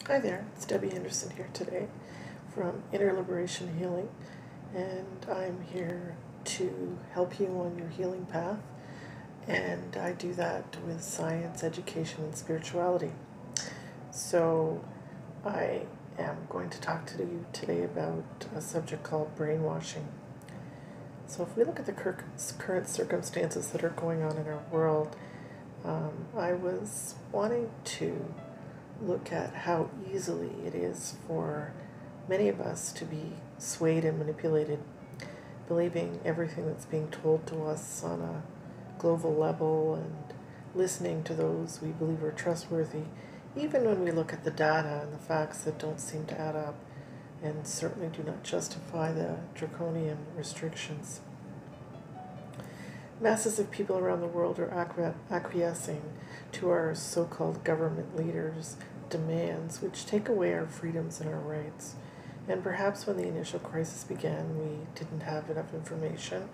Hi there, it's Debbie Anderson here today from Inner Liberation Healing, and I'm here to help you on your healing path, and I do that with science, education, and spirituality. So I am going to talk to you today about a subject called brainwashing. So if we look at the current circumstances that are going on in our world, I was wanting to look at how easily it is for many of us to be swayed and manipulated, believing everything that's being told to us on a global level and listening to those we believe are trustworthy, even when we look at the data and the facts that don't seem to add up and certainly do not justify the draconian restrictions. Masses of people around the world are acquiescing to our so-called government leaders' demands, which take away our freedoms and our rights. And perhaps when the initial crisis began, we didn't have enough information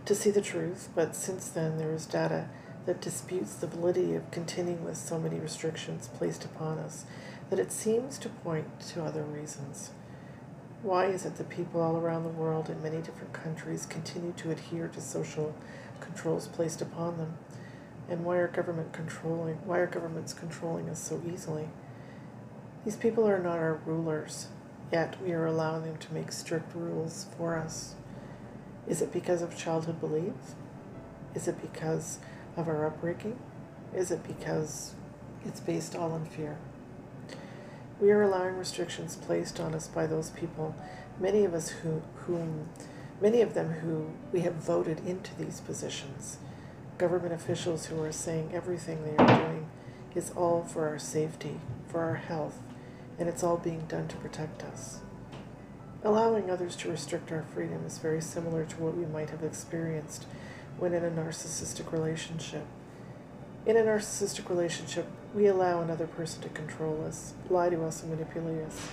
to see the truth, but since then there is data that disputes the validity of continuing with so many restrictions placed upon us that it seems to point to other reasons. Why is it that people all around the world in many different countries continue to adhere to social controls placed upon them? And why are governments controlling us so easily? These people are not our rulers, yet we are allowing them to make strict rules for us. Is it because of childhood beliefs? Is it because of our upbringing? Is it because it's based all on fear? We are allowing restrictions placed on us by those people, many of them who we have voted into these positions. Government officials who are saying everything they are doing is all for our safety, for our health, and it's all being done to protect us. Allowing others to restrict our freedom is very similar to what we might have experienced when in a narcissistic relationship. In a narcissistic relationship, we allow another person to control us, lie to us, and manipulate us.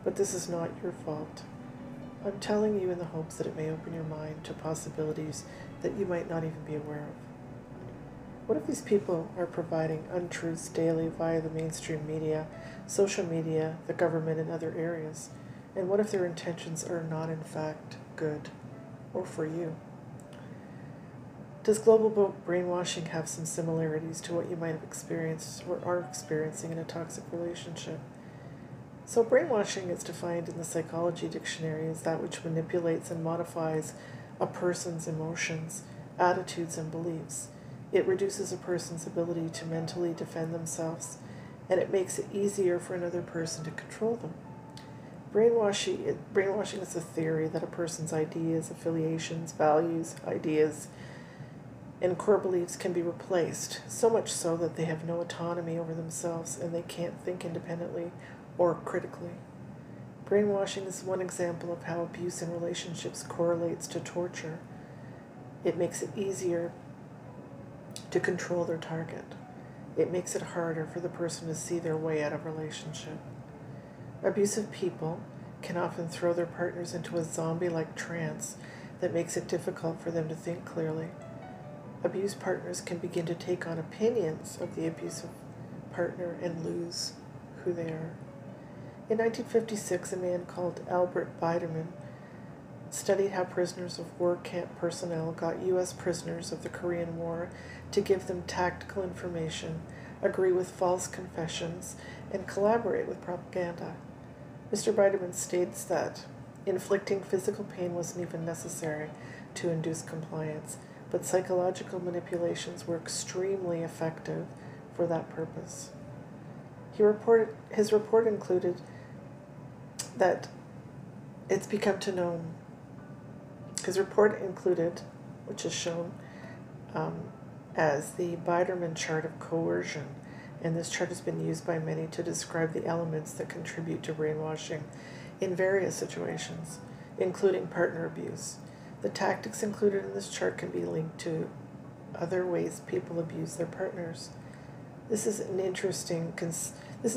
But this is not your fault. I'm telling you in the hopes that it may open your mind to possibilities that you might not even be aware of. What if these people are providing untruths daily via the mainstream media, social media, the government, and other areas? And what if their intentions are not in fact good or for you? Does global brainwashing have some similarities to what you might have experienced or are experiencing in a toxic relationship? So brainwashing is defined in the psychology dictionary as that which manipulates and modifies a person's emotions, attitudes, and beliefs. It reduces a person's ability to mentally defend themselves, and it makes it easier for another person to control them. Brainwashing is the theory that a person's ideas, affiliations, values, ideas, and core beliefs can be replaced, so much so that they have no autonomy over themselves and they can't think independently or critically. Brainwashing is one example of how abuse in relationships correlates to torture. It makes it easier to control their target. It makes it harder for the person to see their way out of a relationship. Abusive people can often throw their partners into a zombie-like trance that makes it difficult for them to think clearly. Abused partners can begin to take on opinions of the abusive partner and lose who they are. In 1956, a man called Albert Biderman studied how prisoners of war camp personnel got U.S. prisoners of the Korean War to give them tactical information, agree with false confessions, and collaborate with propaganda. Mr. Biderman states that inflicting physical pain wasn't even necessary to induce compliance, but psychological manipulations were extremely effective for that purpose. His report included that it's become to known. His report included, which is shown as the Biderman Chart of coercion, and this chart has been used by many to describe the elements that contribute to brainwashing in various situations, including partner abuse. The tactics included in this chart can be linked to other ways people abuse their partners. This is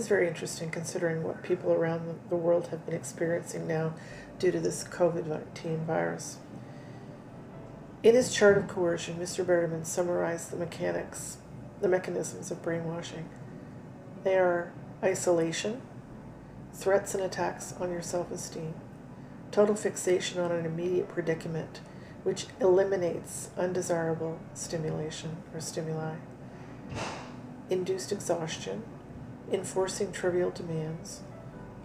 very interesting considering what people around the world have been experiencing now due to this COVID-19 virus. In his chart of coercion, Mr. Biderman summarized the mechanisms of brainwashing. They are isolation, threats and attacks on your self-esteem, total fixation on an immediate predicament, which eliminates undesirable stimulation or stimuli, induced exhaustion, enforcing trivial demands,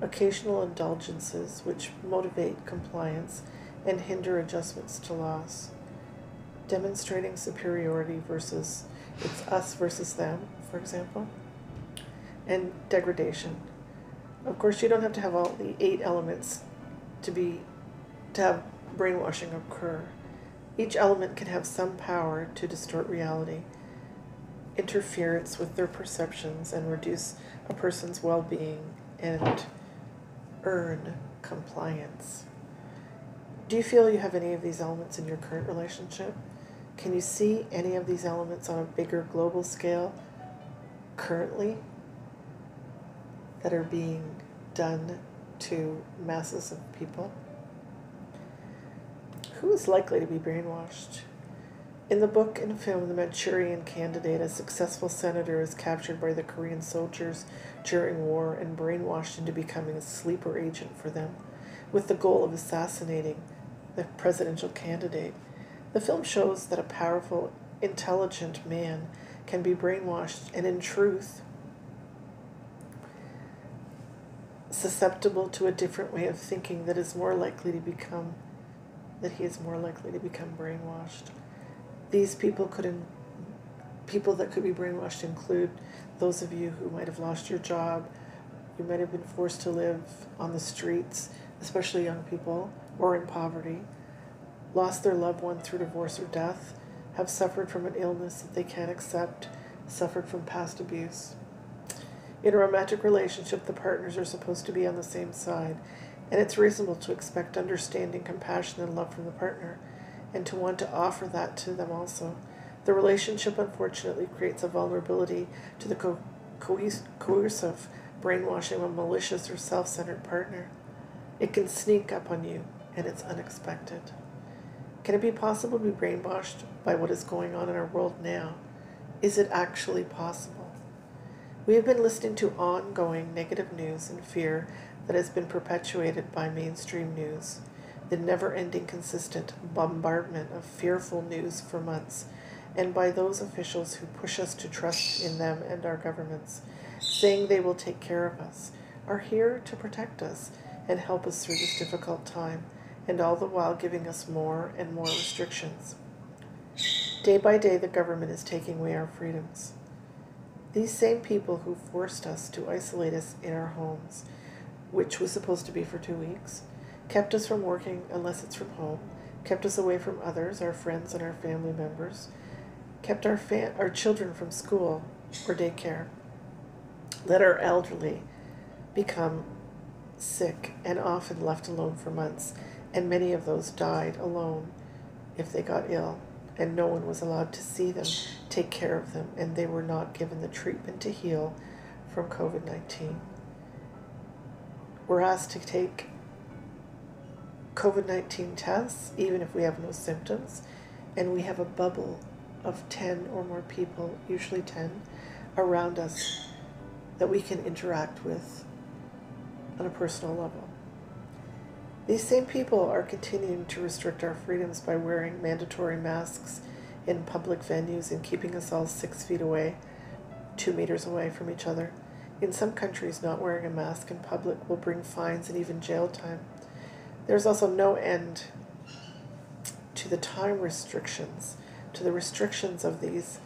occasional indulgences which motivate compliance and hinder adjustments to loss, demonstrating superiority versus it's us versus them, for example, and degradation. Of course, you don't have to have all the 8 elements to have brainwashing occur. Each element can have some power to distort reality, interference with their perceptions, and reduce a person's well-being and earn compliance. Do you feel you have any of these elements in your current relationship? Can you see any of these elements on a bigger global scale currently that are being done to masses of people? Who is likely to be brainwashed? In the book and film The Manchurian Candidate, a successful senator is captured by the Korean soldiers during war and brainwashed into becoming a sleeper agent for them, with the goal of assassinating the presidential candidate. The film shows that a powerful, intelligent man can be brainwashed and, in truth, susceptible to a different way of thinking that he is more likely to become brainwashed. These people that could be brainwashed include those of you who might have lost your job, you might have been forced to live on the streets, especially young people, or in poverty, lost their loved one through divorce or death, have suffered from an illness that they can't accept, suffered from past abuse. In a romantic relationship, the partners are supposed to be on the same side, and it's reasonable to expect understanding, compassion, and love from the partner, and to want to offer that to them also. The relationship, unfortunately, creates a vulnerability to the coercive brainwashing of a malicious or self-centered partner. It can sneak up on you, and it's unexpected. Can it be possible to be brainwashed by what is going on in our world now? Is it actually possible? We have been listening to ongoing negative news and fear that has been perpetuated by mainstream news, the never-ending consistent bombardment of fearful news for months, and by those officials who push us to trust in them and our governments, saying they will take care of us, are here to protect us and help us through this difficult time, and all the while giving us more and more restrictions. Day by day, the government is taking away our freedoms. These same people who forced us to isolate us in our homes, which was supposed to be for 2 weeks, kept us from working unless it's from home, kept us away from others, our friends and our family members, kept our children from school or daycare, let our elderly become sick and often left alone for months, and many of those died alone if they got ill, and no one was allowed to see them, take care of them, and they were not given the treatment to heal from COVID-19. We're asked to take COVID-19 tests, even if we have no symptoms, and we have a bubble of 10 or more people, usually 10, around us that we can interact with on a personal level. These same people are continuing to restrict our freedoms by wearing mandatory masks in public venues and keeping us all 6 feet away, 2 meters away from each other. In some countries, not wearing a mask in public will bring fines and even jail time. There's also no end to the time restrictions, to the restrictions of these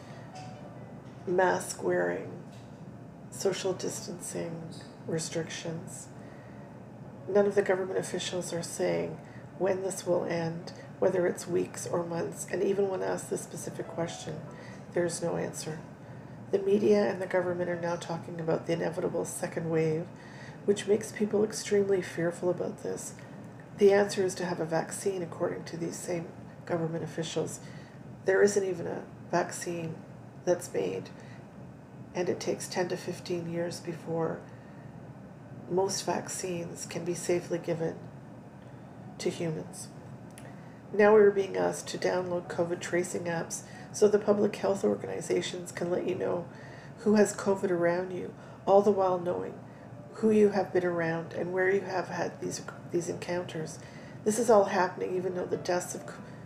mask wearing, social distancing restrictions. None of the government officials are saying when this will end, whether it's weeks or months, and even when asked this specific question, there's no answer. The media and the government are now talking about the inevitable second wave, which makes people extremely fearful about this. The answer is to have a vaccine, according to these same government officials. There isn't even a vaccine that's made, and it takes 10 to 15 years before most vaccines can be safely given to humans. Now we're being asked to download COVID tracing apps so the public health organizations can let you know who has COVID around you, all the while knowing who you have been around, and where you have had these encounters. This is all happening even though the deaths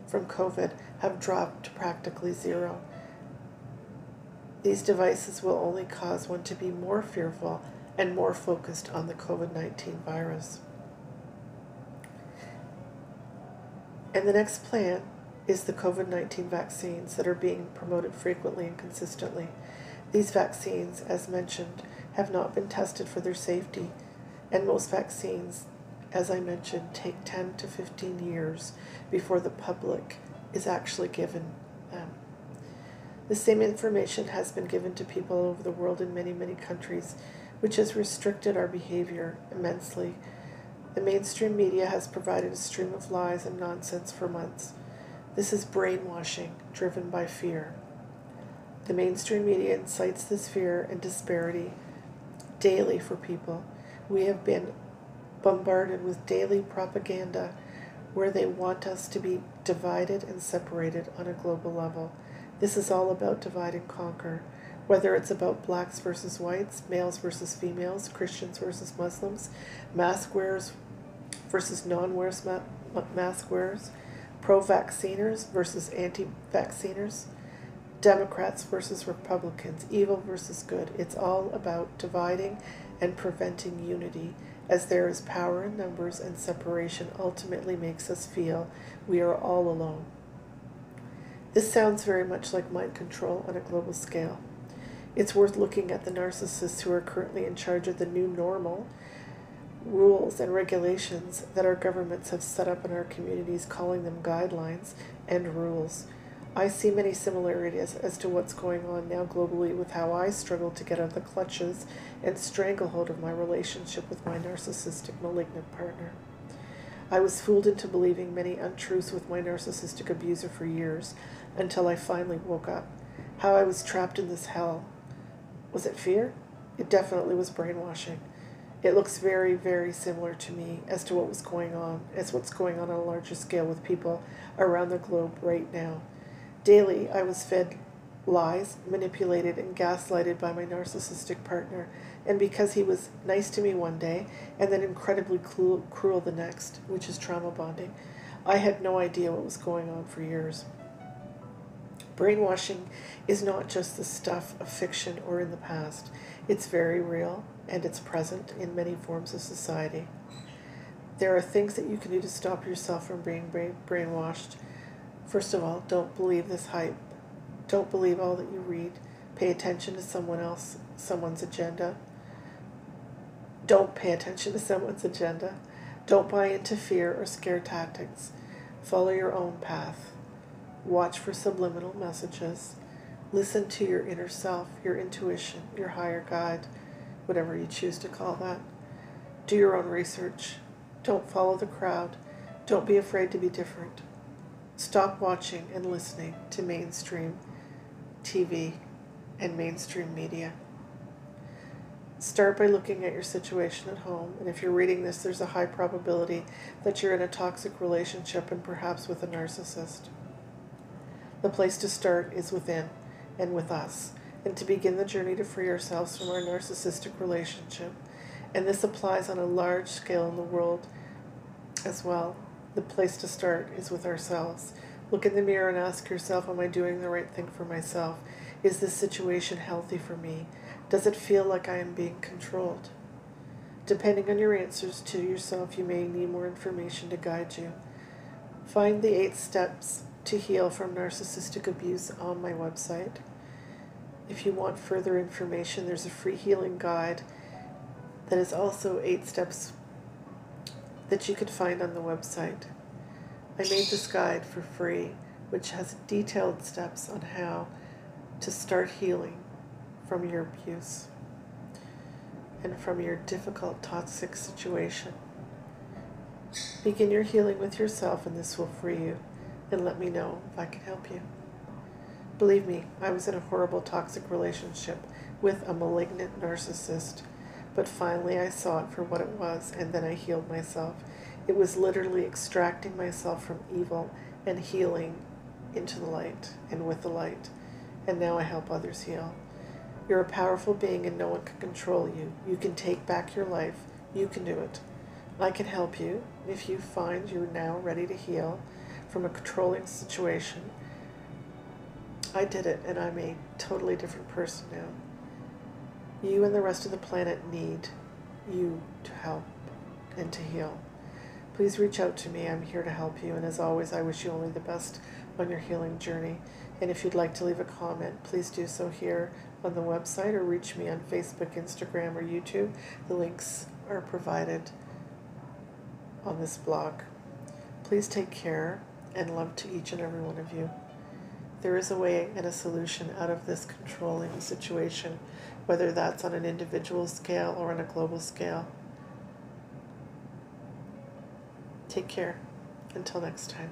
from COVID have dropped to practically zero. These devices will only cause one to be more fearful and more focused on the COVID-19 virus. And the next plan is the COVID-19 vaccines that are being promoted frequently and consistently. These vaccines, as mentioned, have not been tested for their safety, and most vaccines, as I mentioned, take 10 to 15 years before the public is actually given them. The same information has been given to people over the world in many, many countries, which has restricted our behavior immensely. The mainstream media has provided a stream of lies and nonsense for months. This is brainwashing driven by fear. The mainstream media incites this fear and disparity daily for people. We have been bombarded with daily propaganda where they want us to be divided and separated on a global level. This is all about divide and conquer, whether it's about blacks versus whites, males versus females, Christians versus Muslims, mask wearers versus non-mask wearers, pro-vacciners versus anti-vacciners, Democrats versus Republicans, evil versus good. It's all about dividing and preventing unity, as there is power in numbers, and separation ultimately makes us feel we are all alone. This sounds very much like mind control on a global scale. It's worth looking at the narcissists who are currently in charge of the new normal rules and regulations that our governments have set up in our communities, calling them guidelines and rules. I see many similarities as to what's going on now globally with how I struggle to get out of the clutches and stranglehold of my relationship with my narcissistic malignant partner. I was fooled into believing many untruths with my narcissistic abuser for years, until I finally woke up. How I was trapped in this hell. Was it fear? It definitely was brainwashing. It looks very, very similar to me as to what's going on on a larger scale with people around the globe right now. Daily, I was fed lies, manipulated, and gaslighted by my narcissistic partner, and because he was nice to me one day and then incredibly cruel the next, which is trauma bonding, I had no idea what was going on for years. Brainwashing is not just the stuff of fiction or in the past. It's very real, and it's present in many forms of society. There are things that you can do to stop yourself from being brainwashed. First of all, don't believe this hype. Don't believe all that you read. Pay attention to someone's agenda. Don't pay attention to someone's agenda. Don't buy into fear or scare tactics. Follow your own path. Watch for subliminal messages. Listen to your inner self, your intuition, your higher guide, whatever you choose to call that. Do your own research. Don't follow the crowd. Don't be afraid to be different. Stop watching and listening to mainstream TV and mainstream media. Start by looking at your situation at home, and if you're reading this, there's a high probability that you're in a toxic relationship and perhaps with a narcissist. The place to start is within and with us, and to begin the journey to free ourselves from our narcissistic relationship. And this applies on a large scale in the world as well. The place to start is with ourselves. Look in the mirror and ask yourself, am I doing the right thing for myself? Is this situation healthy for me? Does it feel like I am being controlled? Depending on your answers to yourself, you may need more information to guide you. Find the 8 steps to heal from narcissistic abuse on my website. If you want further information, there's a free healing guide that is also 8 steps that you could find on the website. I made this guide for free, which has detailed steps on how to start healing from your abuse and from your difficult toxic situation. Begin your healing with yourself, and this will free you, and let me know if I can help you. Believe me, I was in a horrible toxic relationship with a malignant narcissist, but finally I saw it for what it was, and then I healed myself. It was literally extracting myself from evil and healing into the light and with the light, and now I help others heal. You're a powerful being and no one can control you. You can take back your life. You can do it. I can help you if you find you're now ready to heal from a controlling situation. I did it, and I'm a totally different person now. You and the rest of the planet need you to help and to heal. Please reach out to me. I'm here to help you, and as always, I wish you only the best on your healing journey. And if you'd like to leave a comment, please do so here on the website or reach me on Facebook, Instagram, or YouTube. The links are provided on this blog. Please take care and love to each and every one of you. There is a way and a solution out of this controlling situation, whether that's on an individual scale or on a global scale. Take care. Until next time.